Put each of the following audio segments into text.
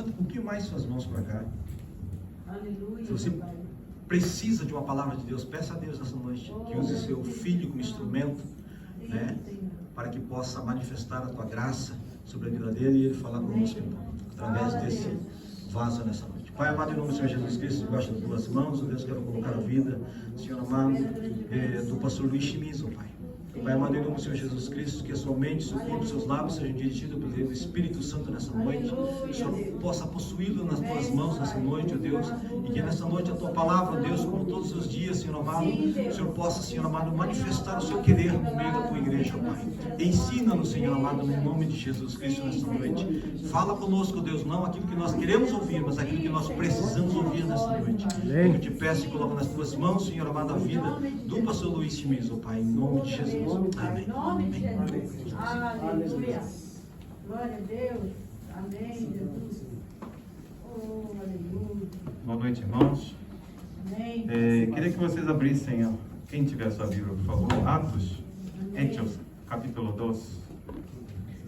levanta um pouquinho mais suas mãos para cá. Aleluia. Se você Pai. precisa de uma palavra de Deus, peça a Deus nessa noite que use seu filho como instrumento, né, para que possa manifestar a tua graça sobre a vida dele e ele falar conosco, então, através desse vaso nessa noite. Pai amado, em nome do Senhor Jesus Cristo, debaixo das tuas mãos, ó Deus, quero colocar a vida, Senhor amado, do pastor Luiz Chimizo, Pai. Pai amado, em nome do Senhor Jesus Cristo, que a sua mente, seu corpo, seus lábios sejam dirigidos pelo Espírito Santo nessa noite. Que o Senhor possa possuí-lo nas tuas mãos nessa noite, ó Deus. E que nessa noite a tua palavra, ó Deus, como todos os dias, Senhor amado, o Senhor possa, Senhor amado, manifestar o seu querer no meio da tua igreja, Pai. Ensina-nos, Senhor amado, no nome de Jesus Cristo nessa noite. Fala conosco, Deus, não aquilo que nós queremos ouvir, mas aquilo que nós precisamos ouvir nessa noite. Eu te peço e coloco nas tuas mãos, Senhor amado, a vida do pastor Luiz Chimizo, Pai, em nome de Jesus. Amém. Em nome de Jesus. Aleluia. Glória a Deus. Amém, Jesus. Oh, aleluia. Boa noite, irmãos. Amém. Queria que vocês abrissem, quem tiver sua Bíblia, por favor, Atos, Hechos, capítulo 2.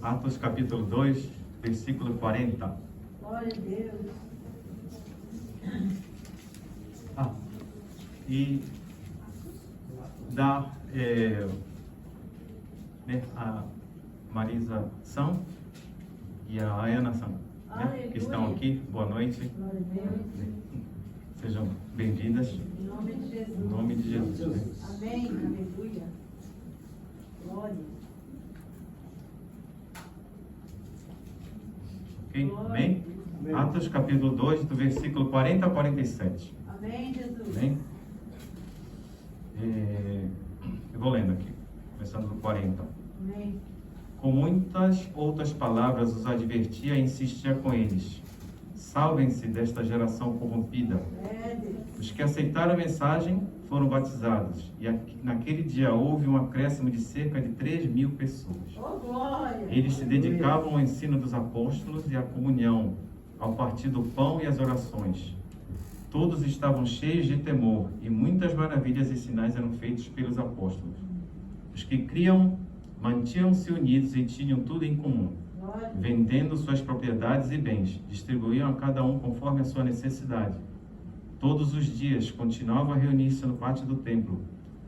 Atos, capítulo 2, versículo 40. Glória a Deus. E da a Marisa São e a Ana São, que estão aqui. Boa noite. Glória a Deus. Sejam bem-vindas. Em nome de Jesus. Em nome de Jesus. Amém. Aleluia. Glória. Ok? Amém? Atos capítulo 2, do versículo 40 a 47. Amém, Jesus. Amém? Eu vou lendo aqui, começando no 40. Amém. Com muitas outras palavras os advertia e insistia com eles: salvem-se desta geração corrompida. Deus. Os que aceitaram a mensagem foram batizados, e naquele dia houve um acréscimo de cerca de 3.000 pessoas. Oh, glória. Eles se dedicavam ao ensino dos apóstolos e à comunhão, ao partir do pão e às orações. Todos estavam cheios de temor, e muitas maravilhas e sinais eram feitos pelos apóstolos. Os que criam mantinham-se unidos e tinham tudo em comum. Glória. Vendendo suas propriedades e bens, distribuíam a cada um conforme a sua necessidade. Todos os dias continuavam a reunir-se no pátio do templo.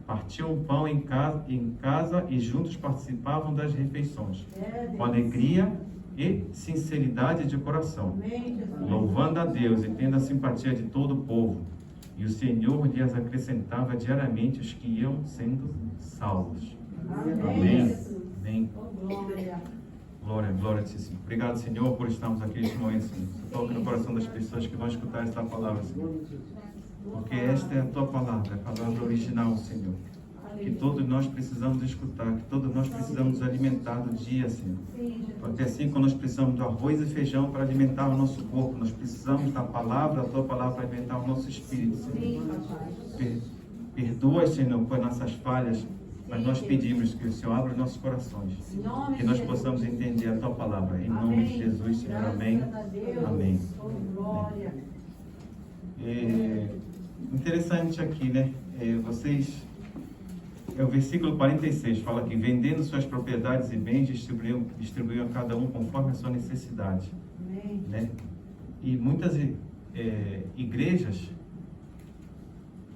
Partiam o pão em casa e juntos participavam das refeições, com alegria e sinceridade de coração, Amém, Jesus. louvando a Deus e tendo a simpatia de todo o povo. E o Senhor lhes acrescentava diariamente os que iam sendo salvos. Amém, Amém. Jesus. Amém. Oh, glória. Glória, glória a Ti, Senhor. Obrigado, Senhor, por estarmos aqui neste momento, Senhor. Toque no coração das pessoas que vão escutar esta palavra, Senhor. Porque esta é a Tua palavra, a palavra original, Senhor. Que todos nós precisamos escutar, que todos nós precisamos alimentar do dia, Senhor. Porque assim como nós precisamos do arroz e feijão para alimentar o nosso corpo, nós precisamos da palavra, da Tua palavra para alimentar o nosso espírito, Senhor. Perdoa, Senhor, por nossas falhas, mas nós pedimos que o Senhor abra os nossos corações, que nós possamos entender a Tua palavra. Em nome de Jesus, Senhor. Amém. Amém. Glória. Interessante aqui, né? O versículo 46 fala que vendendo suas propriedades e bens, distribuíam a cada um conforme a sua necessidade. Amém. Né? E muitas igrejas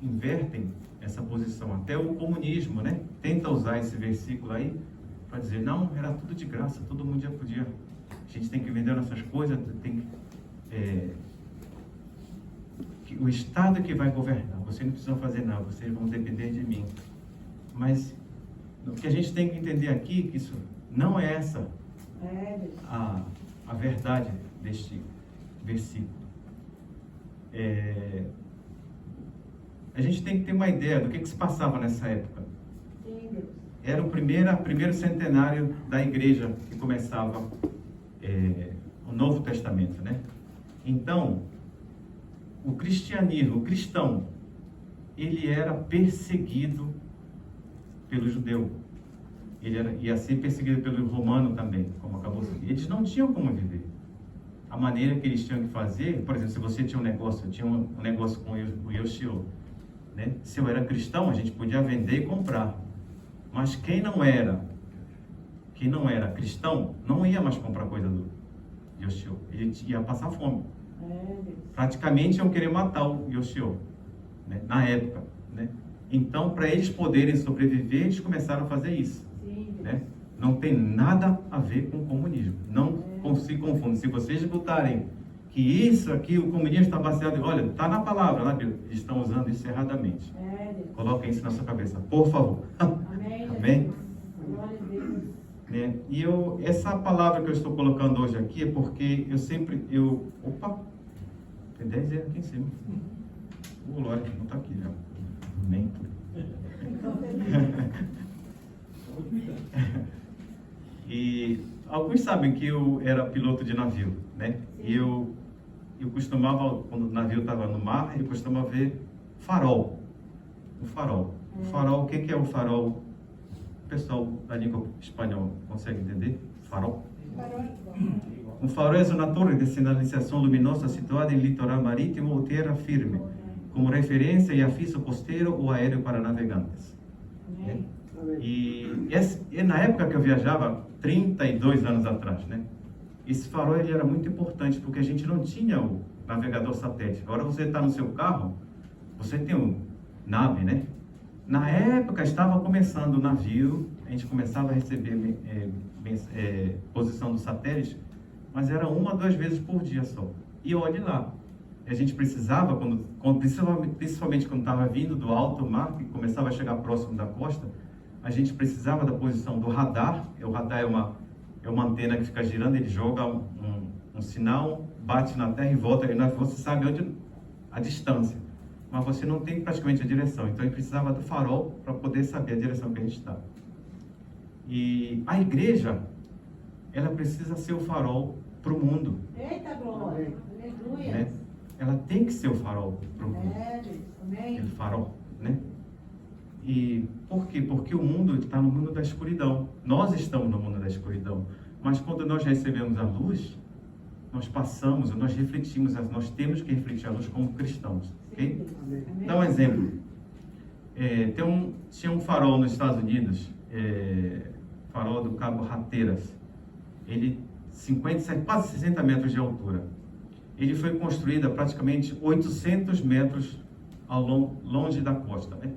invertem essa posição. Até o comunismo, né? Tenta usar esse versículo aí para dizer, não, era tudo de graça, todo mundo já podia. A gente tem que vender nossas coisas, que o Estado é que vai governar. Vocês não precisam fazer nada, vocês vão depender de mim. Mas o que a gente tem que entender aqui é que isso não é essa a verdade deste versículo. A gente tem que ter uma ideia do que se passava nessa época. Era o primeiro centenário da igreja que começava o Novo Testamento, né? Então, o cristianismo, o cristão, ele era perseguido pelo judeu. Ia ser perseguido pelo romano também, como acabou de dizer. Eles não tinham como viver. A maneira que eles tinham que fazer, por exemplo, se você tinha um negócio, eu tinha um negócio com o Yoshio, né? Se eu era cristão, a gente podia vender e comprar. Mas quem não era cristão, não ia mais comprar coisa Yoshio. Ele ia passar fome. Deus. Praticamente iam querer matar o Yoshio, né? Na época, né? Então, para eles poderem sobreviver, eles começaram a fazer isso, Sim, Deus. né? Não tem nada a ver com o comunismo. Não se confundam. Se vocês botarem que isso aqui, o comunismo está baseado, olha, está na palavra, na Bíblia. Eles estão usando isso erradamente. Deus. Coloquem isso na sua cabeça, por favor. Amém. Amém? Glória a Deus. Né? E essa palavra que eu estou colocando hoje aqui é porque opa, tem 10 euros aqui em cima. Glória, não está aqui já. Amém. E alguns sabem que eu era piloto de navio, né? E eu costumava, quando o navio estava no mar, eu costumava ver farol. O farol. O farol, o que é o farol? O pessoal da língua espanhola consegue entender? Farol. Um farol é uma torre de sinalização luminosa situada em litoral marítimo ou terra firme, como referência e aviso costeiro ou aéreo para navegantes. Amém. E na época que eu viajava, 32 anos atrás, né? Esse farol ele era muito importante porque a gente não tinha o navegador satélite. Agora você está no seu carro, você tem um nave, né? Na época estava começando o navio, a gente começava a receber posição do satélite, mas era 1 a 2 vezes por dia só. E olhe lá, a gente precisava, principalmente quando estava vindo do alto mar, que começava a chegar próximo da costa, a gente precisava da posição do radar. O radar é uma antena que fica girando, ele joga um sinal, bate na terra e volta, e você sabe onde a distância, mas você não tem praticamente a direção. Então, a gente precisava do farol para poder saber a direção que a gente está. E a igreja, ela precisa ser o farol para o mundo. Eita glória. Aleluia. Né? Ela tem que ser o farol para o mundo. Deus. Amém. Aquele farol, né? E por quê? Porque o mundo está no mundo da escuridão. Nós estamos no mundo da escuridão. Mas quando nós recebemos a luz, nós passamos, nós refletimos, nós temos que refletir a luz como cristãos. Ok? Amém. Dá um exemplo. Tinha um farol nos Estados Unidos, farol do Cabo Hatteras. Ele, 57, quase 60 metros de altura. Ele foi construído a praticamente 800 metros longe da costa, né?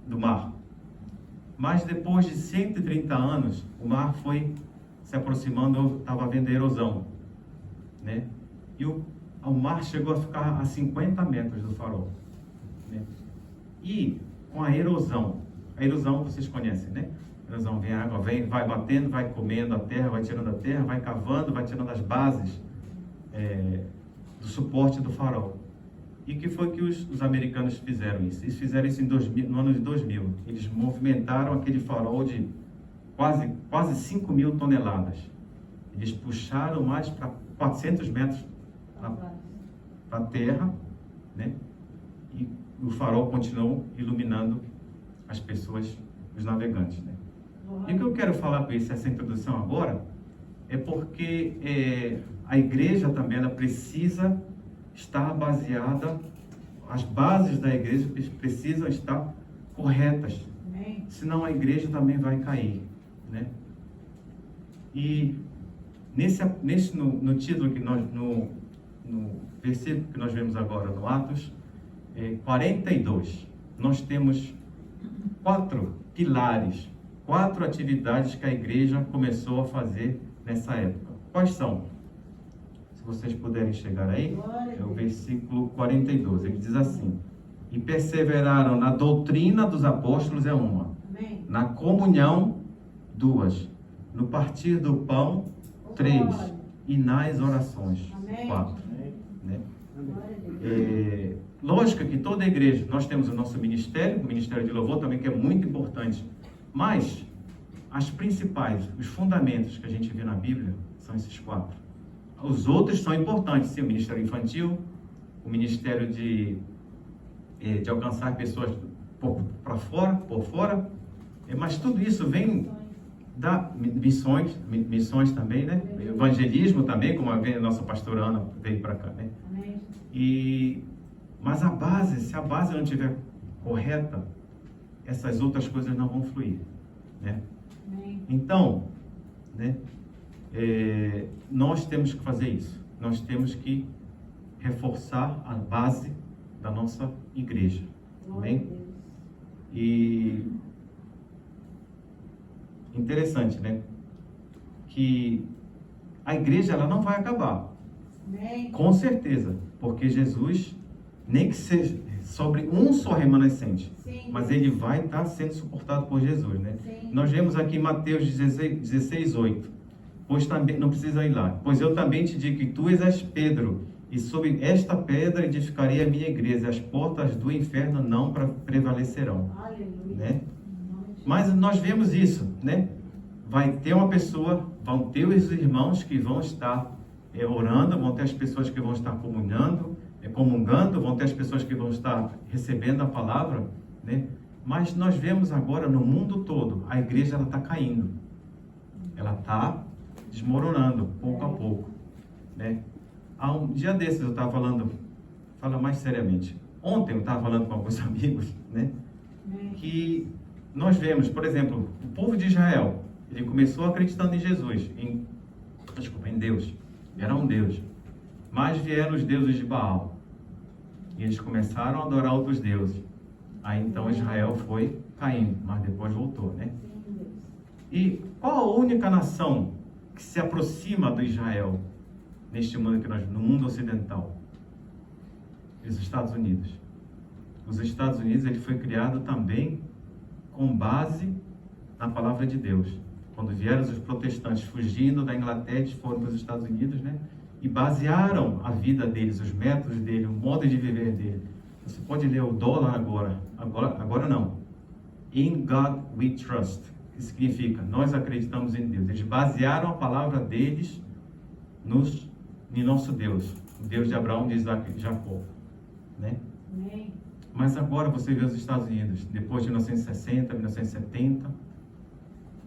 Do mar. Mas depois de 130 anos, o mar foi se aproximando, estava havendo erosão, né? E o mar chegou a ficar a 50 metros do farol, né? E com a erosão vocês conhecem, né? A erosão, vem a água, vai batendo, vai comendo a terra, vai tirando a terra, vai cavando, vai tirando as bases do suporte do farol. E que foi que os americanos fizeram isso? Eles fizeram isso no ano de 2000. Eles movimentaram aquele farol de quase 5 mil toneladas. Eles puxaram mais para 400 metros para a terra, né? E o farol continuou iluminando as pessoas, os navegantes, né? E o que eu quero falar com isso, essa introdução agora, é porque a igreja também ela precisa estar baseada, as bases da igreja precisam estar corretas. Amém. Senão a igreja também vai cair, né? E no título que no versículo que nós vemos agora no Atos 42, nós temos 4 pilares, 4 atividades que a igreja começou a fazer nessa época. Quais são? Se vocês puderem chegar aí, é o versículo 42. Ele diz assim: e perseveraram na doutrina dos apóstolos, é uma. Amém. Na comunhão, 2. No partir do pão, 3. E nas orações, Amém. 4. Né? Glória a Deus. Lógico que toda a igreja, nós temos o nosso ministério, o ministério de louvor também, que é muito importante. Mas as principais, os fundamentos que a gente vê na Bíblia são esses 4. Os outros são importantes, sim, o ministério infantil, o ministério de alcançar pessoas por fora, mas tudo isso vem da missões também, né? Evangelismo também, como a nossa pastora Ana veio para cá, né? Amém. Mas se a base não estiver correta, essas outras coisas não vão fluir, né? Amém. Então, né? nós temos que fazer isso. Nós temos que reforçar a base da nossa igreja. Amém? E interessante, né? Que a igreja ela não vai acabar. Amém. Com certeza, porque Jesus, nem que seja sobre um só remanescente, Sim. mas ele vai estar sendo suportado por Jesus, né? Sim. Nós vemos aqui em Mateus 16:8. Pois também, não precisa ir lá. Pois eu também te digo que tu és Pedro, e sobre esta pedra edificarei a minha igreja, e as portas do inferno não prevalecerão. Aleluia. Né? Mas nós vemos isso, né? Vai ter uma pessoa, vão ter os irmãos que vão estar orando, vão ter as pessoas que vão estar comungando, vão ter as pessoas que vão estar recebendo a palavra, né? Mas nós vemos agora no mundo todo, a igreja ela está caindo, ela está desmoronando pouco a pouco, né? Há um dia desses eu estava falando mais seriamente. Ontem eu estava falando com alguns amigos, né? Que nós vemos, por exemplo, o povo de Israel, ele começou acreditando em Jesus, em Deus, era um Deus. Mas vieram os deuses de Baal, e eles começaram a adorar outros deuses. Aí então Israel foi caindo, mas depois voltou, né? E qual a única nação que se aproxima do Israel neste mundo que no mundo ocidental? Os Estados Unidos. Os Estados Unidos ele foi criado também com base na palavra de Deus. Quando vieram os protestantes fugindo da Inglaterra, eles foram para os Estados Unidos, né? E basearam a vida deles, os métodos dele, o modo de viver dele. Você pode ler o dólar agora não. In God we trust. Que significa, nós acreditamos em Deus. Eles basearam a palavra deles em nosso Deus. O Deus de Abraão, de Isaac e de Jacó. Né? Amém. Mas agora você vê os Estados Unidos, depois de 1960, 1970,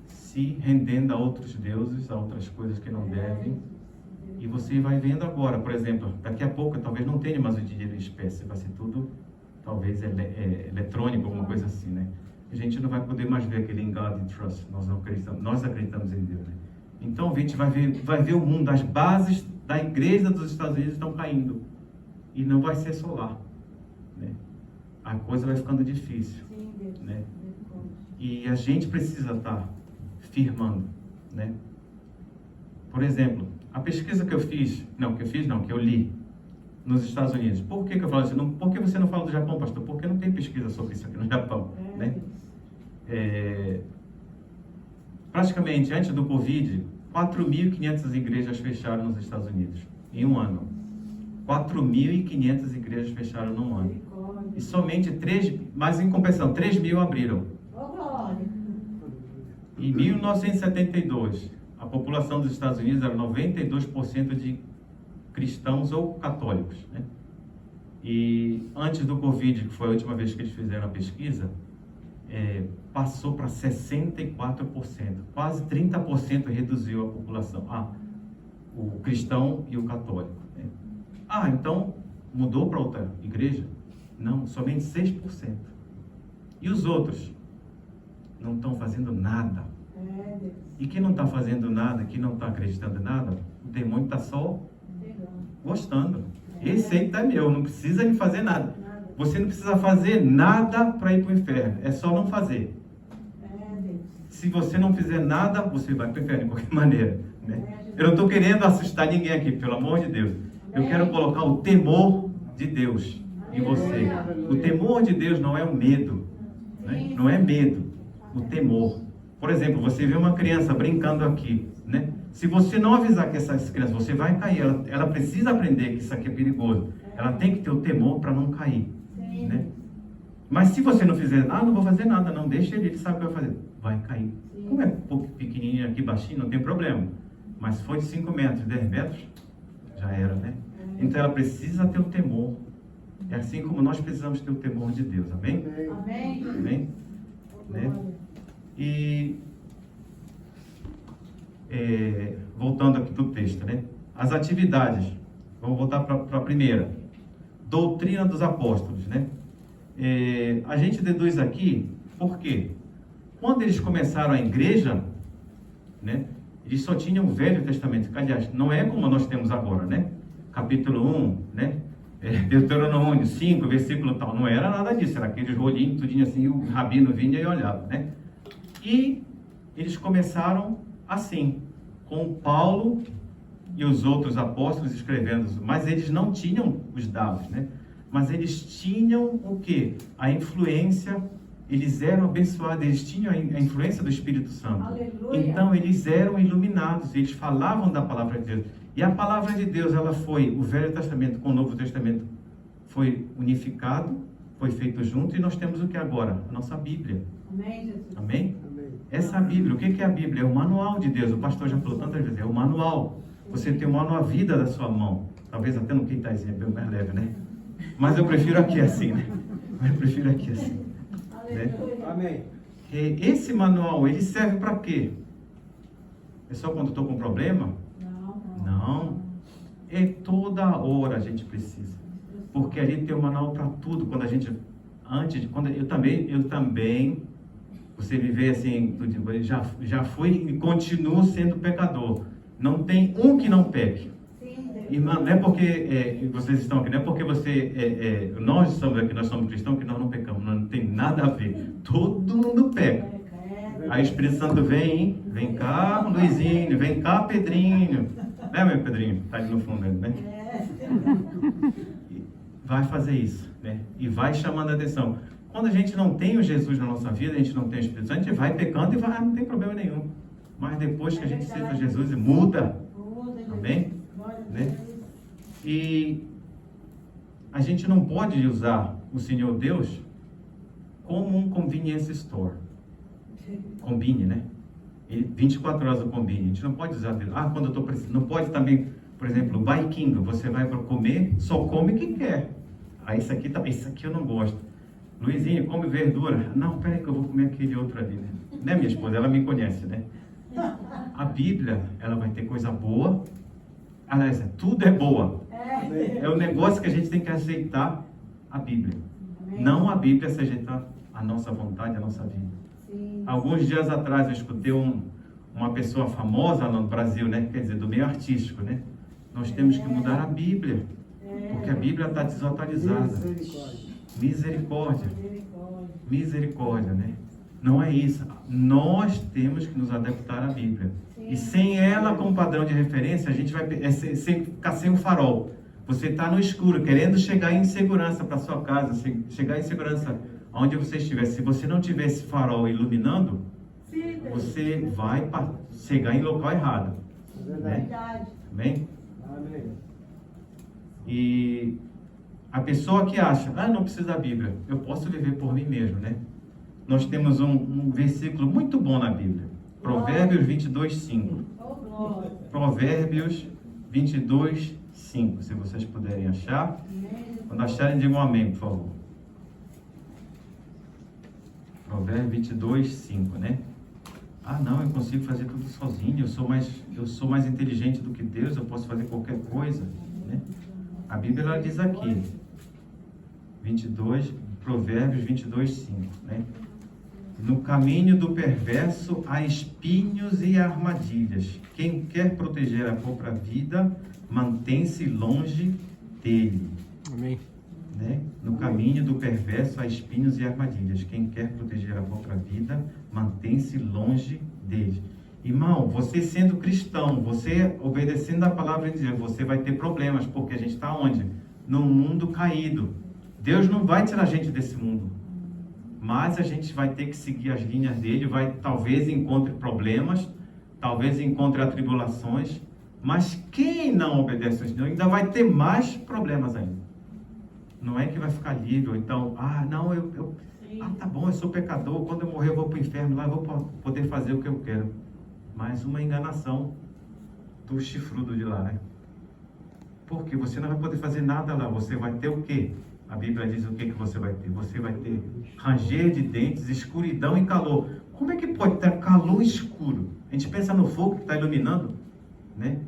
se rendendo a outros deuses, a outras coisas que não devem. E você vai vendo agora, por exemplo, daqui a pouco talvez não tenha mais o dinheiro em espécie, vai ser tudo, talvez, eletrônico, alguma coisa assim, né? A gente não vai poder mais ver aquele in God and Trust, nós acreditamos em Deus, né? Então a gente vai ver o mundo, as bases da igreja dos Estados Unidos estão caindo, e não vai ser só lá, né? A coisa vai ficando difícil, né? E a gente precisa estar firmando, né? Por exemplo, a pesquisa que eu li nos Estados Unidos. Por que eu falo isso? Por que você não fala do Japão, pastor? Porque não tem pesquisa sobre isso aqui no Japão, né? Praticamente, antes do Covid, 4.500 igrejas fecharam nos Estados Unidos, em um ano. 4.500 igrejas fecharam num ano. E somente 3.000 abriram. Em 1972, a população dos Estados Unidos era 92% de cristãos ou católicos, né? E antes do Covid, que foi a última vez que eles fizeram a pesquisa, passou para 64%. Quase 30% reduziu a população, o cristão e o católico, né? Então mudou para outra igreja? Não, somente 6%. E os outros? Não estão fazendo nada. E quem não está fazendo nada, quem não está acreditando em nada, o demônio está só gostando. Esse aí está meu, não precisa de fazer nada. Você não precisa fazer nada para ir para o inferno, é só não fazer. Se você não fizer nada, você vai para o inferno de qualquer maneira, né? Eu não estou querendo assustar ninguém aqui, pelo amor de Deus. Eu quero colocar o temor de Deus em você. O temor de Deus não é o medo, né? Não é medo, o temor. Por exemplo, você vê uma criança brincando aqui, né? Se você não avisar que essa criança, você vai cair, ela precisa aprender que isso aqui é perigoso. Ela tem que ter o temor para não cair, né? Mas se você não fizer nada, não vou fazer nada, não, deixa ele sabe o que vai fazer. Vai cair. Como é pouco pequenininho aqui, baixinho, não tem problema. Mas se for de 5 metros, 10 metros, já era, né? Então ela precisa ter o temor. É assim como nós precisamos ter o temor de Deus, amém? Amém. Amém? Né? E voltando aqui para o texto, né? As atividades, vamos voltar para a primeira, doutrina dos apóstolos, né? A gente deduz aqui, por quê? Quando eles começaram a igreja, né? Eles só tinham o Velho Testamento, que, aliás, não é como nós temos agora, né? Capítulo 1, né? Deuteronômio 5, versículo tal. Não era nada disso, era aqueles rolinhos, tudinho assim, o rabino vinha e olhava, né? E eles começaram assim, com Paulo e os outros apóstolos escrevendo, mas eles não tinham os dados, né? Mas eles tinham o quê? A influência, eles eram abençoados, eles tinham a influência do Espírito Santo. Aleluia. Então eles eram iluminados, eles falavam da palavra de Deus. E a palavra de Deus, ela foi, o Velho Testamento com o Novo Testamento foi unificado, foi feito junto, e nós temos o que agora? A nossa Bíblia. Amém, Jesus. Amém? Amém. Essa Bíblia, o que é a Bíblia? É o manual de Deus. O pastor já falou tantas vezes, é o manual. Você tem o manual a vida da sua mão. Talvez até no quintalzinho é bem mais leve, né? Mas eu prefiro aqui assim, né? Eu prefiro aqui assim. Aleluia. Amém. Esse manual, ele serve para quê? É só quando eu estou com problema? Não. É toda hora a gente precisa. Porque a gente tem um manual para tudo. Quando a gente, eu também, você me vê assim, já fui e continuo sendo pecador. Não tem um que não peque. E não é porque vocês estão aqui, não é porque nós estamos aqui, nós somos cristãos, que nós não pecamos. Não tem nada a ver. Todo mundo peca. Aí o Espírito Santo vem cá, Luizinho, vem cá, Pedrinho. Né, meu Pedrinho? Tá ali no fundo, né? Vai fazer isso, né? E vai chamando a atenção. Quando a gente não tem o Jesus na nossa vida, a gente não tem o Espírito Santo, a gente vai pecando e vai, não tem problema nenhum. Mas depois que a gente aceita Jesus, muda. Amém? Né? E a gente não pode usar o Senhor Deus como um convenience store. Combine, né? 24 horas do combine. A gente não pode usar Deus. Quando eu estou precisando. Não pode também, por exemplo, o Buy King. Você vai para comer, só come quem quer. Isso aqui eu não gosto. Luizinho, come verdura. Não, peraí que eu vou comer aquele outro ali, né? Minha esposa, ela me conhece, né? A Bíblia, ela vai ter coisa boa. Aliás, tudo é boa. É o negócio que a gente tem que aceitar a Bíblia. Não a Bíblia se ajeitar a nossa vontade, a nossa vida. Sim. Alguns dias atrás eu escutei uma pessoa famosa no Brasil, né? Quer dizer, do meio artístico, né? Nós temos que mudar a Bíblia, porque a Bíblia está desatualizada. Misericórdia. Misericórdia, né? Não é isso. Nós temos que nos adaptar à Bíblia. E sem ela como padrão de referência, a gente vai ficar sem o farol. Você está no escuro, querendo chegar em segurança para sua casa, chegar em segurança onde você estiver. Se você não tiver esse farol iluminando, você vai chegar em local errado. Né? Amém? Amém. E a pessoa que acha, não precisa da Bíblia, eu posso viver por mim mesmo, né? Nós temos um versículo muito bom na Bíblia. Provérbios 22, 5. Provérbios 22, 5. Se vocês puderem achar. Quando acharem, digam amém, por favor. Provérbios 22, 5, né? Não, eu consigo fazer tudo sozinho. Eu sou mais inteligente do que Deus. Eu posso fazer qualquer coisa, né? A Bíblia ela diz aqui. Provérbios 22, 5, né? No caminho do perverso há espinhos e armadilhas. Quem quer proteger a própria vida, mantém-se longe dele. Amém. Né? No caminho do perverso há espinhos e armadilhas. Quem quer proteger a própria vida, mantém-se longe dele. Irmão, você sendo cristão, você obedecendo a palavra de Deus, você vai ter problemas, porque a gente está onde? Num mundo caído. Deus não vai tirar a gente desse mundo. Mas a gente vai ter que seguir as linhas dele, talvez encontre problemas, talvez encontre atribulações, mas quem não obedece ao Senhor ainda vai ter mais problemas ainda. Não é que vai ficar livre, ou então, tá bom, eu sou pecador, quando eu morrer eu vou para o inferno, lá eu vou poder fazer o que eu quero. Mais uma enganação do chifrudo de lá, né? Porque você não vai poder fazer nada lá, você vai ter o quê? A Bíblia diz o que você vai ter? Você vai ter ranger de dentes, escuridão e calor. Como é que pode ter calor escuro? A gente pensa no fogo que está iluminando, né?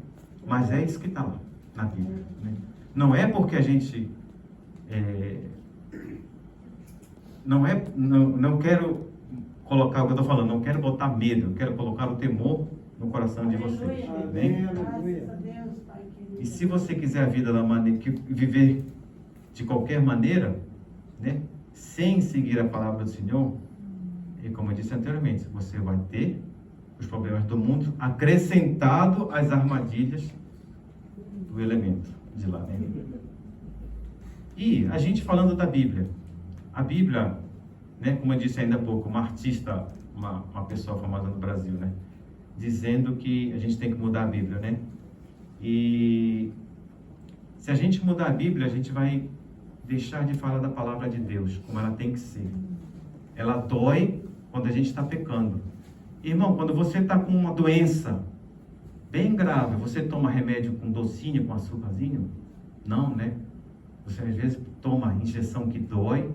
Mas é isso que está lá na Bíblia, né? Não é porque a gente não quero colocar o que eu estou falando, não quero botar medo, eu quero colocar o temor no coração de vocês. Amém? Graças a Deus, Pai querido. E se você quiser a vida da maneira que viver de qualquer maneira, né, sem seguir a palavra do Senhor, e como eu disse anteriormente, você vai ter os problemas do mundo acrescentado às armadilhas do elemento de lá, né? E a gente falando da Bíblia, a Bíblia, né, como eu disse ainda há pouco, uma artista, uma pessoa famosa no Brasil, né, dizendo que a gente tem que mudar a Bíblia, né? E se a gente mudar a Bíblia, a gente vai deixar de falar da palavra de Deus, como ela tem que ser. Ela dói quando a gente está pecando. Irmão, quando você está com uma doença bem grave, você toma remédio com docinho, com açúcarzinho? Não, né? Você às vezes toma injeção que dói,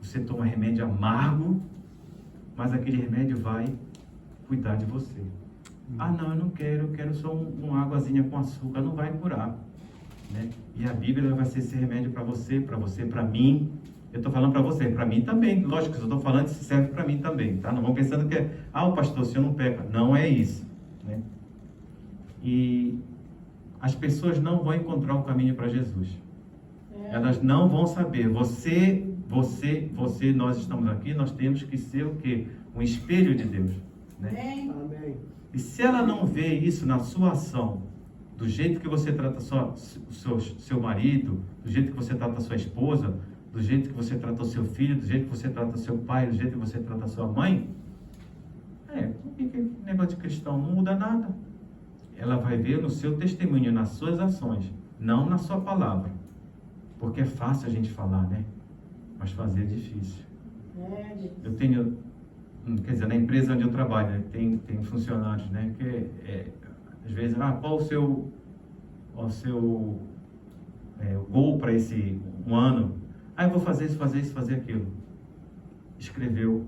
você toma remédio amargo, mas aquele remédio vai cuidar de você. Ah, não, eu não quero, eu quero só uma águazinha com açúcar, não vai curar, né? E a Bíblia vai ser esse remédio para você, para mim. Eu estou falando para você, para mim também. Lógico que eu estou falando, isso serve para mim também, tá? Não vão pensando que o pastor, o senhor não peca. Não é isso, né? E as pessoas não vão encontrar o caminho para Jesus. Elas não vão saber. Você, nós estamos aqui, nós temos que ser o quê? Um espelho de Deus, né? Amém. E se ela não vê isso na sua ação, do jeito que você trata seu marido, do jeito que você trata sua esposa, do jeito que você trata o seu filho, do jeito que você trata o seu pai, do jeito que você trata a sua mãe, que negócio de cristão não muda nada. Ela vai ver no seu testemunho, nas suas ações, não na sua palavra. Porque é fácil a gente falar, né? Mas fazer é difícil. Eu tenho, quer dizer, na empresa onde eu trabalho, né, tem funcionários, né, que às vezes, qual o seu gol para esse um ano? Eu vou fazer isso, fazer aquilo. Escreveu,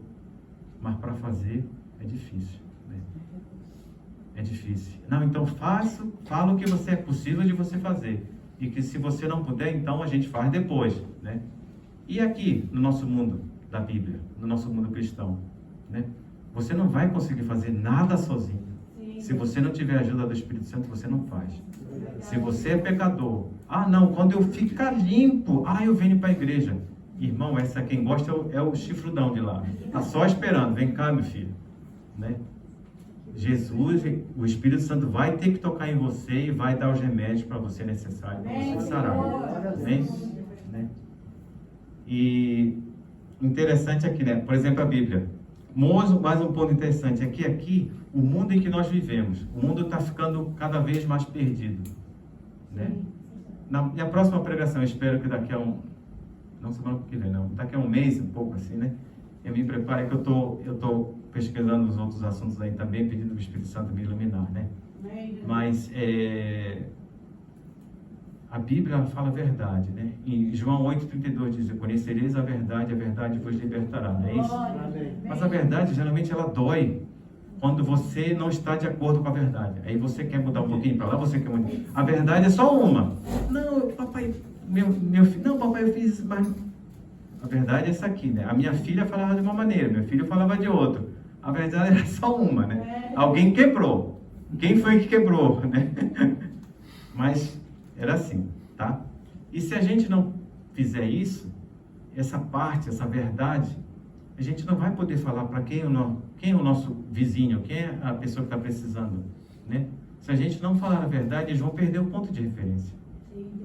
mas para fazer é difícil, né? É difícil. Não, então fala o que é possível de você fazer. E que se você não puder, então a gente faz depois, né? E aqui, no nosso mundo da Bíblia, no nosso mundo cristão, né? Você não vai conseguir fazer nada sozinho. Sim. Se você não tiver a ajuda do Espírito Santo, você não faz. Se você é pecador, não, quando eu ficar limpo, eu venho para a igreja. Irmão, quem gosta é o chifrudão de lá. Está só esperando, vem cá, meu filho, né? Jesus, o Espírito Santo vai ter que tocar em você e vai dar os remédios para você necessários para você sarar. Amém? Né? E interessante aqui, né? Por exemplo, a Bíblia. Mais um ponto interessante é que aqui, o mundo em que nós vivemos, o mundo está ficando cada vez mais perdido, né? Na minha próxima pregação, eu espero que daqui a não semana que vem, não, daqui a um mês, um pouco assim, né? Eu me preparo que eu tô pesquisando os outros assuntos aí também, pedindo ao Espírito Santo me iluminar, né? Mas a Bíblia fala a verdade, né? Em João 8,32 diz: conhecereis a verdade vos libertará, não é isso? Mas a verdade, geralmente, ela dói quando você não está de acordo com a verdade. Aí você quer mudar um pouquinho para lá, você quer mudar. A verdade é só uma. Não, papai, meu filho, não, papai, eu fiz isso, mas a verdade é essa aqui, né? A minha filha falava de uma maneira, meu filho falava de outra. A verdade era só uma, né? Alguém quebrou. Quem foi que quebrou, né? Mas era assim, tá? E se a gente não fizer isso, essa parte, essa verdade, a gente não vai poder falar para quem é o nosso vizinho, quem é a pessoa que está precisando, né? Se a gente não falar a verdade, eles vão perder o ponto de referência.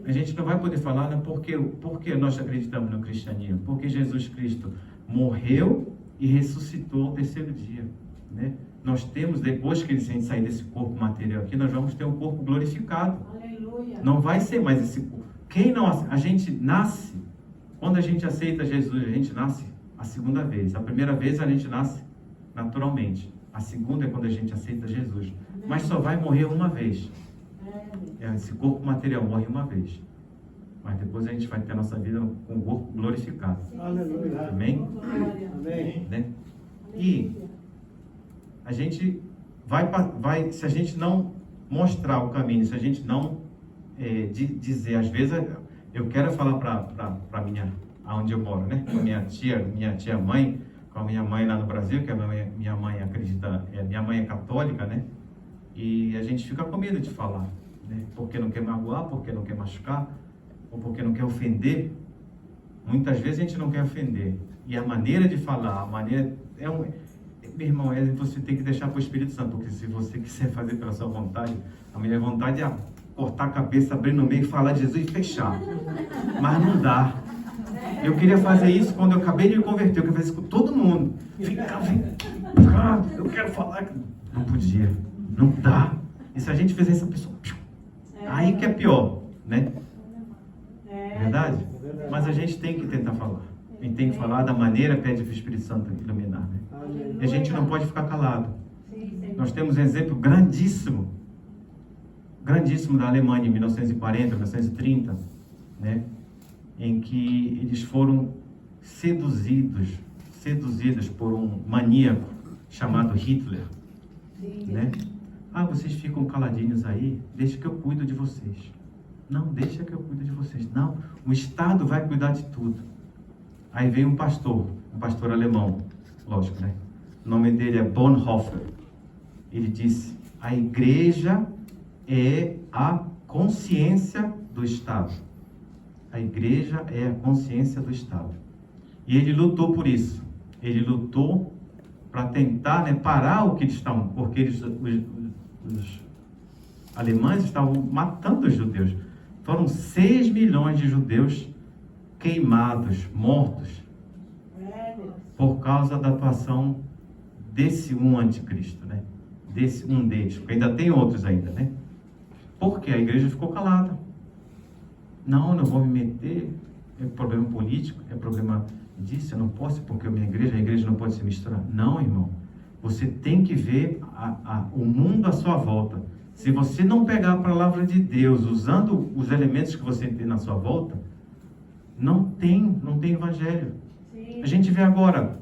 A gente não vai poder falar, né? Porque nós acreditamos no cristianismo? Porque Jesus Cristo morreu e ressuscitou ao terceiro dia, né? Nós temos, depois que ele sair desse corpo material aqui, nós vamos ter um corpo glorificado. Aleluia. Não vai ser mais esse corpo. A gente nasce, quando a gente aceita Jesus, a gente nasce a segunda vez. A primeira vez a gente nasce naturalmente. A segunda é quando a gente aceita Jesus. Mas só vai morrer uma vez. Esse corpo material morre uma vez. Mas depois a gente vai ter a nossa vida com o corpo glorificado. Aleluia. Amém? Amém. Né? E a gente vai, se a gente não mostrar o caminho, se a gente não dizer, às vezes eu quero falar para aonde eu moro, né? Com minha tia mãe, com a minha mãe lá no Brasil, que a minha mãe acredita, minha mãe é católica, né? E a gente fica com medo de falar, né? Porque não quer magoar, porque não quer machucar, ou porque não quer ofender. Muitas vezes a gente não quer ofender. E a maneira de falar, a maneira... Meu irmão, você tem que deixar para o Espírito Santo, porque se você quiser fazer pela sua vontade, a minha vontade é cortar a cabeça, abrir no meio, falar de Jesus e fechar. Mas não dá. Eu queria fazer isso quando eu acabei de me converter, eu queria fazer isso com todo mundo. Eu quero falar. Não podia, não dá. E se a gente fizer essa pessoa, aí que é pior, né? Verdade? Mas a gente tem que tentar falar. A gente tem que falar da maneira, pede para o Espírito Santo iluminar, né? E a gente não pode ficar calado. Nós temos um exemplo grandíssimo da Alemanha em 1940, 1930, né? Em que eles foram seduzidos por um maníaco chamado Hitler, né? Vocês ficam caladinhos aí, deixa que eu cuido de vocês. Não, deixa que eu cuido de vocês. Não, o Estado vai cuidar de tudo. Aí veio um pastor alemão, lógico, né? O nome dele é Bonhoeffer. Ele disse: a igreja é a consciência do Estado. A igreja é a consciência do Estado. E ele lutou por isso. Ele lutou para tentar, né, parar o que eles estavam, porque os alemães estavam matando os judeus. Foram 6 milhões de judeus queimados, mortos, por causa da atuação desse um anticristo, né? Desse um deles, porque ainda tem outros ainda, né? Porque a igreja ficou calada. Não vou me meter, é problema político, é problema disso, eu não posso, porque a igreja não pode se misturar. Não, irmão, você tem que ver o mundo à sua volta. Se você não pegar a palavra de Deus, usando os elementos que você tem na sua volta, não tem evangelho. Sim. A gente vê agora,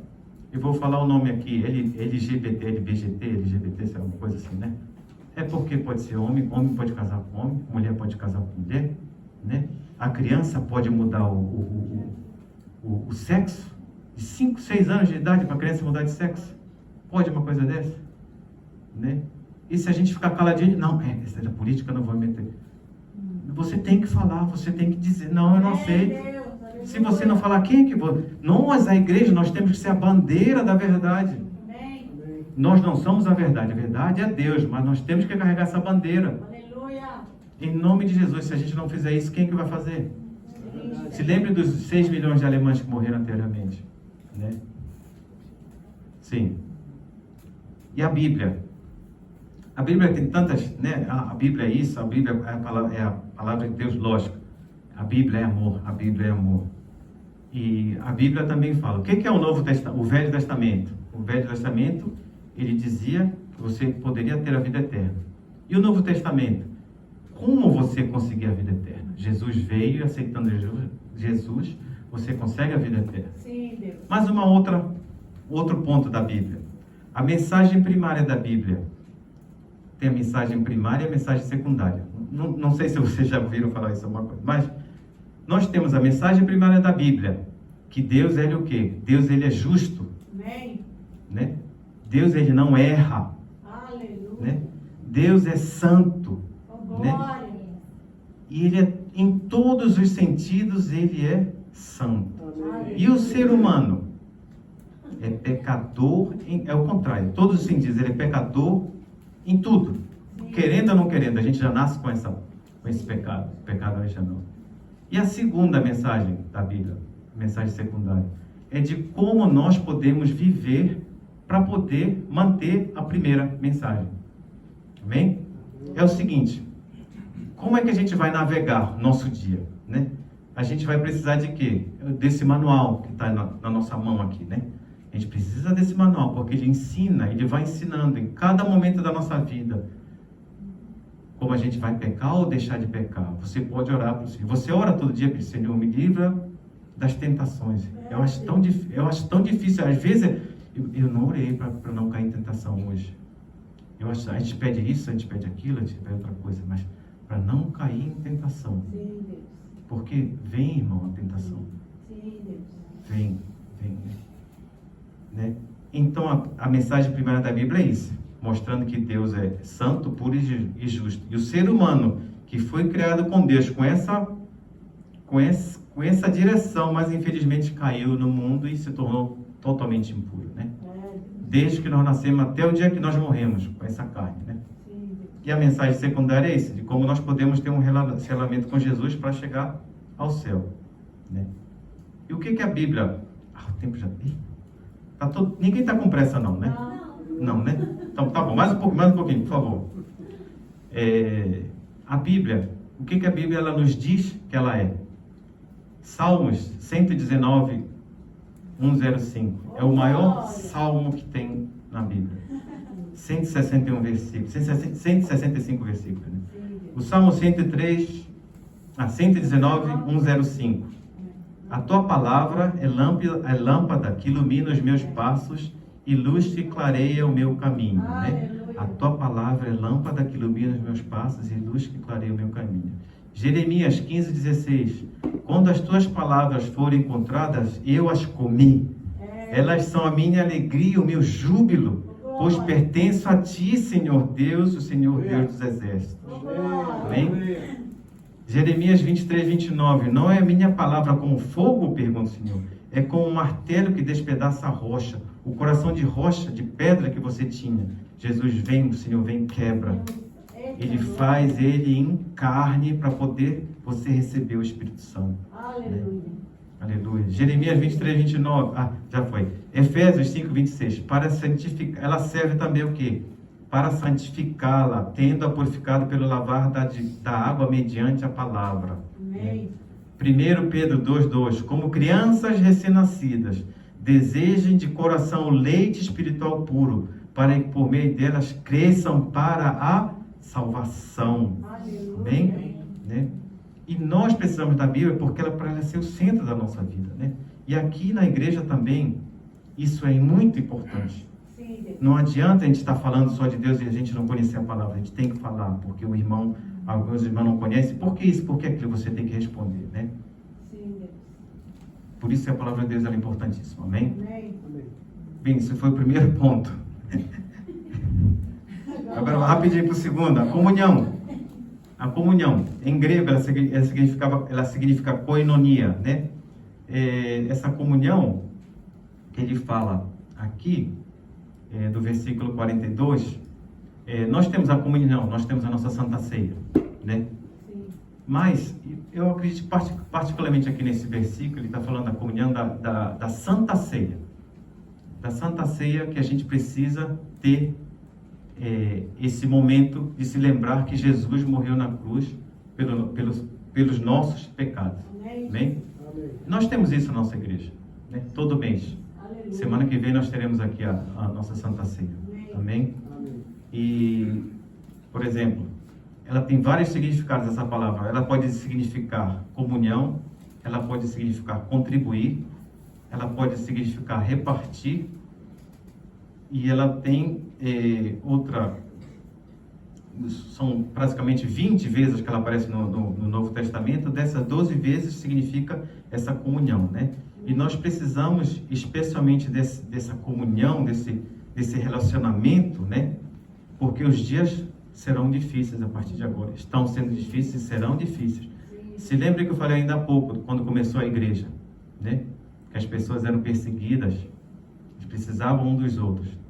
eu vou falar o nome aqui, LGBT, LGBT, se é alguma coisa assim, né? É porque pode ser homem pode casar com homem, mulher pode casar com mulher, né? A criança pode mudar o sexo, de 5, 6 anos de idade para a criança mudar de sexo. Pode uma coisa dessa? Né? E se a gente ficar caladinho, essa é da política, eu não vou me meter. Você tem que falar, você tem que dizer, não, eu não aceito. Se você não falar, quem é que vou? Nós, a igreja, nós temos que ser a bandeira da verdade. Nós não somos a verdade é Deus, mas nós temos que carregar essa bandeira. Em nome de Jesus, se a gente não fizer isso, quem que vai fazer? Se lembre dos 6 milhões de alemães que morreram anteriormente, né? Sim. E a Bíblia? A Bíblia tem tantas, né? A Bíblia é isso, a Bíblia é a palavra de Deus, lógico. A Bíblia é amor, a Bíblia é amor. E a Bíblia também fala, o que é o Velho Testamento? O Velho Testamento, ele dizia que você poderia ter a vida eterna. E o Novo Testamento? Como você conseguir a vida eterna? Jesus veio e aceitando Jesus, você consegue a vida eterna. Sim, Deus. Mas outro ponto da Bíblia. A mensagem primária da Bíblia. Tem a mensagem primária e a mensagem secundária. Não sei se vocês já ouviram falar isso alguma coisa, mas nós temos a mensagem primária da Bíblia, que Deus, ele é o quê? Deus, ele é justo. Amém. Né? Deus, ele não erra. Aleluia. Né? Deus é santo. Né? E ele é, em todos os sentidos, ele é santo. Amém. E o ser humano é pecador, é o contrário, todos os sentidos, ele é pecador em tudo. Sim. Querendo ou não querendo, a gente já nasce com esse pecado. O pecado original. E a segunda mensagem da Bíblia, mensagem secundária, é de como nós podemos viver para poder manter a primeira mensagem. Amém? É o seguinte, como é que a gente vai navegar nosso dia, né? A gente vai precisar de quê? Desse manual que está na nossa mão aqui, né? A gente precisa desse manual, porque ele vai ensinando em cada momento da nossa vida como a gente vai pecar ou deixar de pecar. Você pode orar para o Senhor. Você ora todo dia para o Senhor, me livra das tentações. Eu acho tão difícil. Às vezes, eu não orei para não cair em tentação hoje. A gente pede isso, a gente pede aquilo, a gente pede outra coisa, mas para não cair em tentação. Sim, Deus. Porque vem, irmão, a tentação. Sim, Deus. Vem, né? Então, a mensagem primária da Bíblia é isso. mostrando que Deus é santo, puro e justo. E o ser humano que foi criado com Deus com essa direção, mas infelizmente caiu no mundo e se tornou totalmente impuro, né? Desde que nós nascemos até o dia que nós morremos com essa carne, né? E a mensagem secundária é essa, de como nós podemos ter um relacionamento com Jesus para chegar ao céu, né? E o que a Bíblia... o tempo já... Ninguém está com pressa não, né? Não, né? Então tá bom, mais um pouquinho, por favor. A Bíblia, o que a Bíblia ela nos diz que ela é? Salmos 119, 105. É o maior salmo que tem na Bíblia. 161 versículos, 165 versículos. Né? O Salmo 119, 105. A tua palavra é lâmpada que ilumina os meus passos e luz que clareia o meu caminho. Né? A tua palavra é lâmpada que ilumina os meus passos e luz que clareia o meu caminho. Jeremias 15, 16. Quando as tuas palavras forem encontradas, eu as comi. Elas são a minha alegria, o meu júbilo, pois pertenço a ti, Senhor Deus, o Senhor Deus dos exércitos. Amém? Jeremias 23, 29. Não é a minha palavra como fogo, pergunta o Senhor. É como um martelo que despedaça a rocha. O coração de rocha, de pedra que você tinha. Jesus vem, o Senhor vem e quebra. Ele faz ele em carne para poder você receber o Espírito Santo. Aleluia. Né? Aleluia. Jeremias 23, 29. Já foi. Efésios 5, 26. Para santificar. Ela serve também o quê? Para santificá-la, tendo-a purificado pelo lavar da água mediante a palavra. Amém. 1 Pedro 2,2. Como crianças recém-nascidas, desejem de coração o leite espiritual puro, para que por meio delas cresçam para a salvação. Amém? Né? E nós precisamos da Bíblia porque ela para ser o centro da nossa vida, né? E aqui na igreja também isso é muito importante. Não adianta a gente estar falando só de Deus e a gente não conhecer a palavra. A gente tem que falar, porque alguns irmãos não conhecem. Por que isso? Por que aquilo? Você tem que responder, né? Por isso a palavra de Deus é importantíssima. Amém? Bem, esse foi o primeiro ponto. Agora rapidinho para o segundo, a comunhão. A comunhão, em grego, ela significa koinonia, né? Essa comunhão que ele fala aqui, do versículo 42, nós temos a comunhão, nós temos a nossa Santa Ceia, né? Sim. Mas eu acredito particularmente aqui nesse versículo, ele está falando da comunhão da Santa Ceia. Da Santa Ceia que a gente precisa ter esse momento de se lembrar que Jesus morreu na cruz pelos nossos pecados. Amém? Amém? Nós temos isso na nossa igreja, né? Todo mês. Aleluia. Semana que vem nós teremos aqui a nossa Santa Ceia. Amém? Amém? E, por exemplo, ela tem vários significados, essa palavra. Ela pode significar comunhão, ela pode significar contribuir, ela pode significar repartir, e ela tem são praticamente 20 vezes que ela aparece no Novo Testamento. Dessas 12 vezes significa essa comunhão, né? E nós precisamos especialmente dessa comunhão, desse relacionamento, né? Porque os dias serão difíceis a partir de agora. Estão sendo difíceis e serão difíceis. Se lembra que eu falei ainda há pouco, quando começou a igreja, né? Que as pessoas eram perseguidas, eles precisavam um dos outros.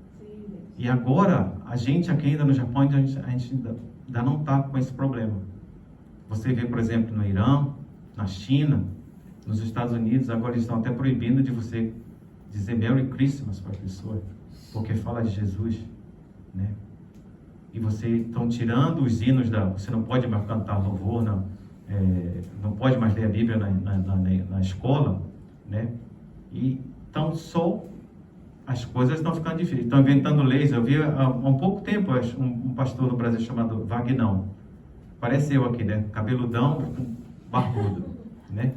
E agora, a gente aqui ainda no Japão, a gente ainda não está com esse problema. Você vê, por exemplo, no Irã, na China, nos Estados Unidos, agora eles estão até proibindo de você dizer Merry Christmas para a pessoa, porque fala de Jesus, né? E você estão tirando os hinos você não pode mais cantar louvor, não pode mais ler a Bíblia na escola, né? E então as coisas estão ficando difíceis, estão inventando leis. Eu vi há um pouco tempo um pastor no Brasil chamado Vagnão, parece eu aqui, né? Cabeludão, barbudo, né?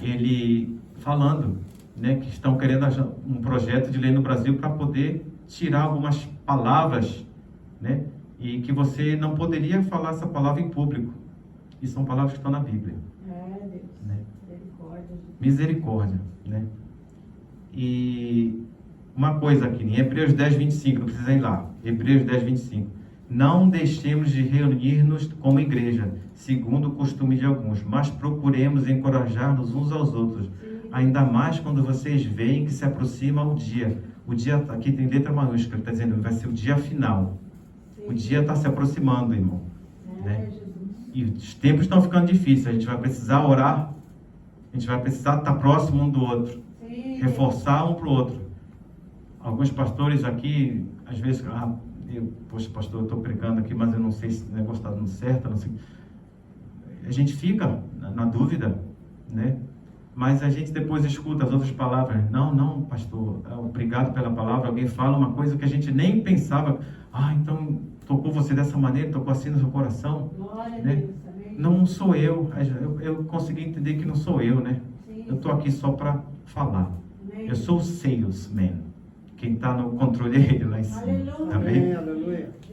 Ele falando, né, que estão querendo um projeto de lei no Brasil para poder tirar algumas palavras, né? E que você não poderia falar essa palavra em público. E são palavras que estão na Bíblia. Deus. Né? Misericórdia, né? E uma coisa aqui, em Hebreus 10, 25, não precisa ir lá. Hebreus 10, 25. Não deixemos de reunir-nos como igreja, segundo o costume de alguns, mas procuremos encorajar-nos uns aos outros, ainda mais quando vocês veem que se aproxima o dia. O dia, aqui tem letra maiúscula, está dizendo, vai ser o dia final. O dia está se aproximando, irmão. Né? E os tempos estão ficando difíceis, a gente vai precisar orar, a gente vai precisar estar próximo um do outro, reforçar um para o outro. Alguns pastores aqui, às vezes, poxa, pastor, eu estou pregando aqui, mas eu não sei se o negócio está dando certo, não sei. A gente fica na dúvida, né? Mas a gente depois escuta as outras palavras. Não, pastor, obrigado pela palavra. Alguém fala uma coisa que a gente nem pensava. Então tocou você dessa maneira, tocou assim no seu coração. Né? Não sou eu. Eu consegui entender que não sou eu, né? Eu estou aqui só para falar. Eu sou o salesman. Quem está no controle é ele lá em cima. Amém?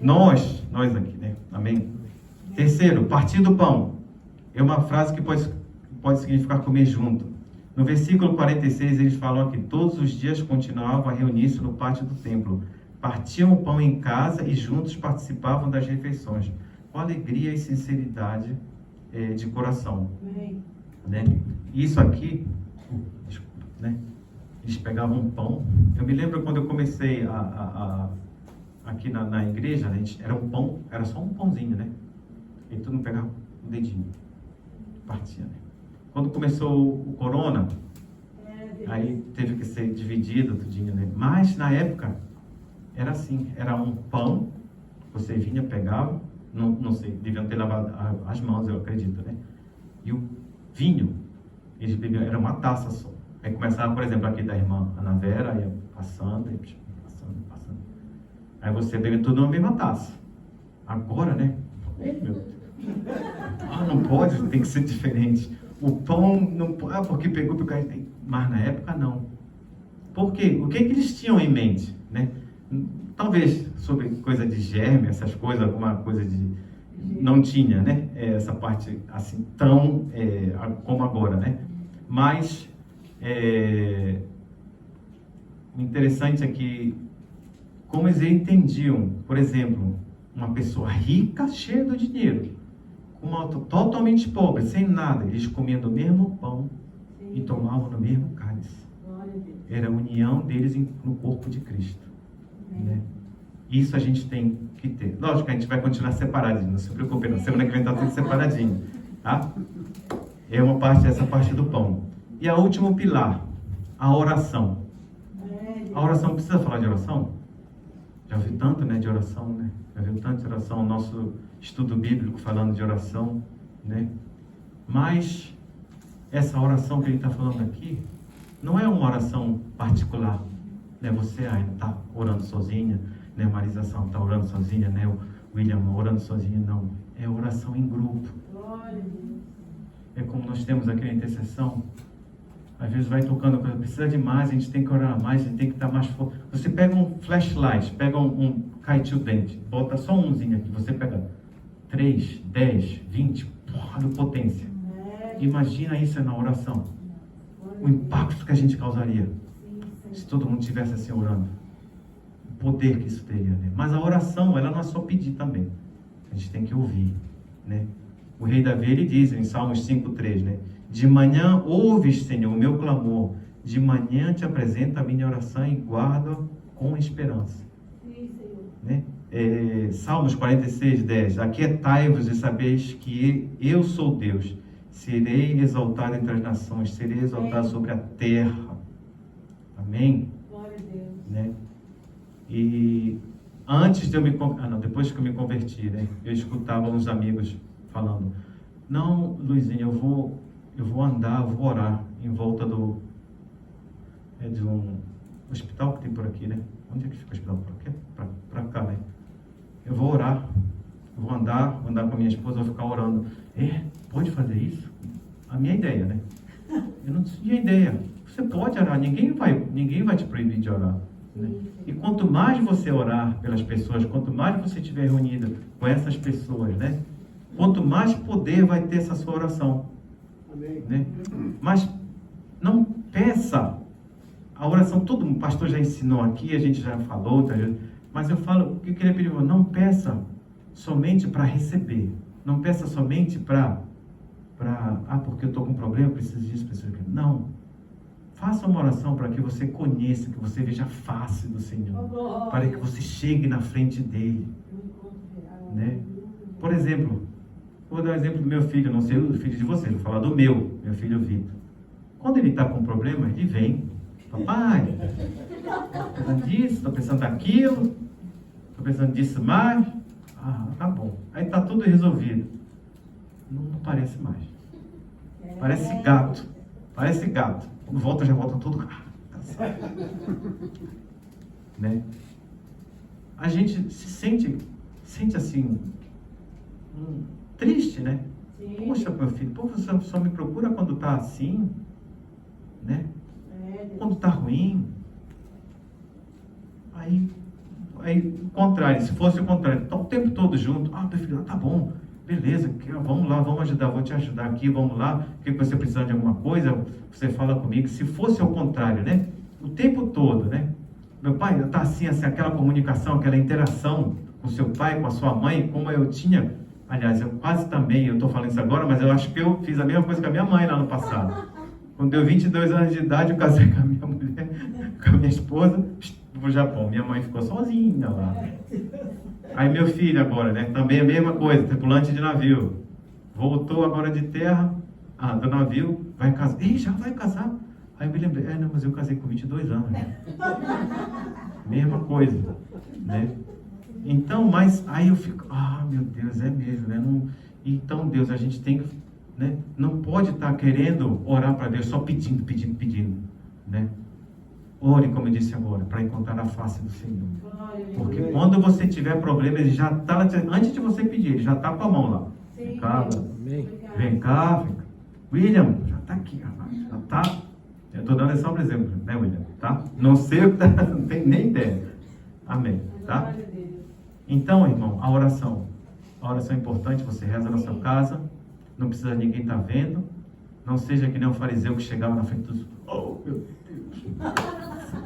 Nós aqui, né? Amém? Terceiro, partir do pão. É uma frase que pode significar comer junto. No versículo 46, eles falam que todos os dias continuavam a reunir-se no pátio do templo. Partiam o pão em casa e juntos participavam das refeições. Com alegria e sinceridade de coração. Né? Isso aqui, né? Eles pegavam um pão. Eu me lembro quando eu comecei aqui na igreja, né? Era um pão, era só um pãozinho, né? E todo mundo pegava um dedinho. Partia, né? Quando começou o corona, aí teve que ser dividido tudinho, né? Mas na época era assim, era um pão, você vinha, pegava, não sei, deviam ter lavado as mãos, eu acredito, né? E o vinho, eles bebiam, era uma taça só. Aí começava, por exemplo, aqui da irmã Ana Vera, ia passando. Aí você bebe tudo na mesma taça. Agora, né? Meu Deus. Não pode, tem que ser diferente. O pão não pode, porque pegou. Mas na época não. Por quê? O que eles tinham em mente, né? Talvez sobre coisa de germe, essas coisas, alguma coisa de... Não tinha, né? Essa parte assim, tão como agora, né? Mas... o interessante é que, como eles entendiam, por exemplo, uma pessoa rica, cheia de dinheiro, uma totalmente pobre, sem nada, eles comiam do mesmo pão e tomavam no mesmo cálice. Era a união deles no corpo de Cristo. Né? Isso a gente tem que ter. Lógico que a gente vai continuar separadinho, não se preocupe, na semana que vem está tudo separadinho. Tá? Essa parte do pão. E a último pilar, a oração. A oração, precisa falar de oração? Já ouviu tanto, né, de oração, né? Já ouviu tanto de oração, nosso estudo bíblico falando de oração, né? Mas essa oração que ele está falando aqui não é uma oração particular, né? Você está orando sozinha, né? Marisa está orando sozinha, né? O William orando sozinho, não. É oração em grupo. É como nós temos aqui a intercessão. Às vezes vai tocando, precisa de mais, a gente tem que orar mais, a gente tem que estar mais forte. Você pega um flashlight, pega um kaitil dente, bota só umzinho aqui, você pega 3, 10, 20, porra de potência. Imagina isso na oração. O impacto que a gente causaria se todo mundo estivesse assim orando. O poder que isso teria, né? Mas a oração, ela não é só pedir também. A gente tem que ouvir, né? O rei Davi, ele diz em Salmos 5:3, né? De manhã ouves, Senhor, o meu clamor. De manhã te apresento a minha oração e guardo com esperança. Sim, Senhor. Né? Salmos 46:10. Aquietai-vos e sabeis que eu sou Deus. Serei exaltado entre as nações. Serei exaltado sobre a terra. Amém? Glória a Deus. Né? E antes de eu depois que eu me converti, né? Eu escutava uns amigos falando: não, Luizinho, eu vou andar, eu vou orar em volta de um hospital que tem por aqui, né? Onde é que fica o hospital? Por aqui? Pra cá, né? Eu vou orar, vou andar com a minha esposa, vou ficar orando. Pode fazer isso? A minha ideia, né? Eu não tinha ideia. Você pode orar, ninguém vai te proibir de orar. Né? E quanto mais você orar pelas pessoas, quanto mais você estiver reunido com essas pessoas, né? Quanto mais poder vai ter essa sua oração. Né? Mas não peça a oração, todo o pastor já ensinou aqui, a gente já falou, Mas eu falo, o que eu queria pedir? Não peça somente para receber. Não peça somente porque eu estou com um problema, preciso disso, preciso daquilo. Não. Faça uma oração para que você conheça, que você veja a face do Senhor. Para que você chegue na frente dele. Né? Por exemplo, vou dar um exemplo do meu filho, não sei o filho de vocês, vou falar do meu filho Vitor. Quando ele está com um problema, ele vem. Papai, estou pensando disso, estou pensando daquilo, estou pensando disso mais. Ah, tá bom. Aí está tudo resolvido. Não parece mais. Parece gato. Parece gato. Quando volta, já volta tudo. Tá certo. Né? A gente se sente assim, triste, né? Sim. Poxa, meu filho, você só me procura quando está assim, né? Quando está ruim. Aí, o contrário, se fosse o contrário, está o tempo todo junto. Ah, meu filho, tá bom, beleza, vamos lá, vamos ajudar, vou te ajudar aqui, vamos lá, que você precisar de alguma coisa, você fala comigo. Se fosse o contrário, né? O tempo todo, né? Meu pai está assim, aquela comunicação, aquela interação com seu pai, com a sua mãe, como eu tinha. Aliás, eu quase também, eu estou falando isso agora, mas eu acho que eu fiz a mesma coisa com a minha mãe lá no passado. Quando deu 22 anos de idade, eu casei com a minha mulher, com a minha esposa, pro Japão. Minha mãe ficou sozinha lá. Aí meu filho agora, né? Também a mesma coisa, tripulante de navio. Voltou agora de terra, do navio, vai casar. Ei, já vai casar? Aí eu me lembrei, não, mas eu casei com 22 anos. Né? Mesma coisa, né? Então, mas aí eu fico, meu Deus, é mesmo, né? Não, então, Deus, a gente tem que, né? Não pode estar querendo orar para Deus só pedindo, né? Ore, como eu disse agora, para encontrar a face do Senhor. Porque quando você tiver problema, ele já está, antes de você pedir, ele já está com a mão lá. Vem cá. William, já está aqui, já está. Eu estou dando só um exemplo, né, William? Tá? Não sei o que está, não tenho nem ideia. Amém, tá? Então, irmão, a oração é importante, você reza na sua casa, não precisa ninguém estar vendo, não seja que nem um fariseu que chegava na frente dos... Oh, meu Deus,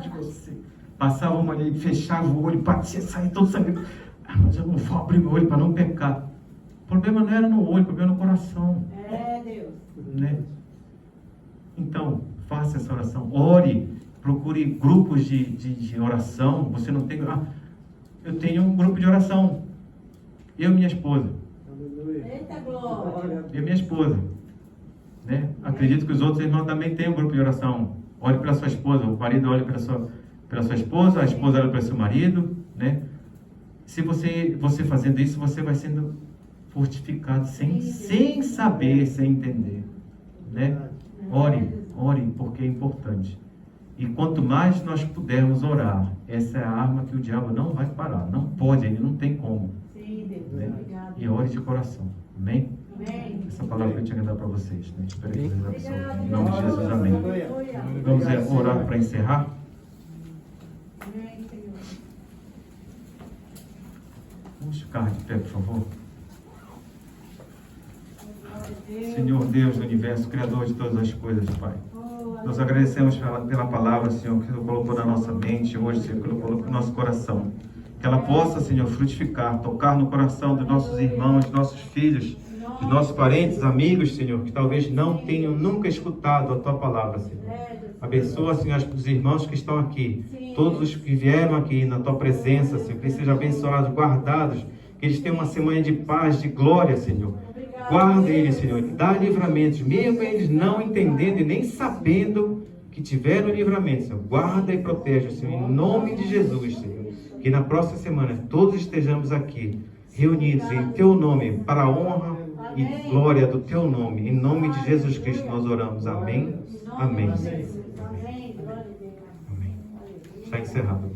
de você. Passava uma ali, fechava o olho, batia, saia todo sangue. Mas eu não vou abrir meu olho para não pecar. O problema não era no olho, o problema era no coração. Deus. Né? Então, faça essa oração, ore, procure grupos de oração. Você não tem... eu tenho um grupo de oração, eu e minha esposa. Eita glória! Eu e minha esposa, né? Acredito que os outros irmãos também têm um grupo de oração. Ore pela sua esposa, o marido olha pela sua esposa, a esposa olha pelo seu marido, né? Se você fazendo isso, você vai sendo fortificado sem saber, sem entender, né? Ore, porque é importante. E quanto mais nós pudermos orar, essa é a arma que o diabo não vai parar. Não pode, ele não tem como. Sim, Deus. Né? Obrigado. E ore de coração. Amém? Amém. Essa palavra que eu tinha que dar para vocês. Né? Espero que Deus abençoe. Obrigado. Em nome de Jesus, amém. Vamos orar para encerrar? Amém, Senhor. Vamos ficar de pé, por favor. Glória a Deus. Senhor Deus do universo, Criador de todas as coisas, Pai. Nós agradecemos pela palavra, Senhor, que o Senhor colocou na nossa mente hoje, Senhor, que o Senhor colocou no nosso coração. Que ela possa, Senhor, frutificar, tocar no coração dos nossos irmãos, dos nossos filhos, dos nossos parentes, amigos, Senhor, que talvez não tenham nunca escutado a Tua palavra, Senhor. Abençoa, Senhor, os irmãos que estão aqui, todos os que vieram aqui na Tua presença, Senhor, que eles sejam abençoados, guardados, que eles tenham uma semana de paz, de glória, Senhor. Guarda eles, Senhor, dá livramentos, mesmo eles não entendendo e nem sabendo que tiveram livramento, Senhor. Guarda e protege, Senhor, em nome de Jesus, Senhor. Que na próxima semana todos estejamos aqui, reunidos em Teu nome, para a honra e glória do Teu nome. Em nome de Jesus Cristo nós oramos. Amém. Amém. Amém. Está encerrado.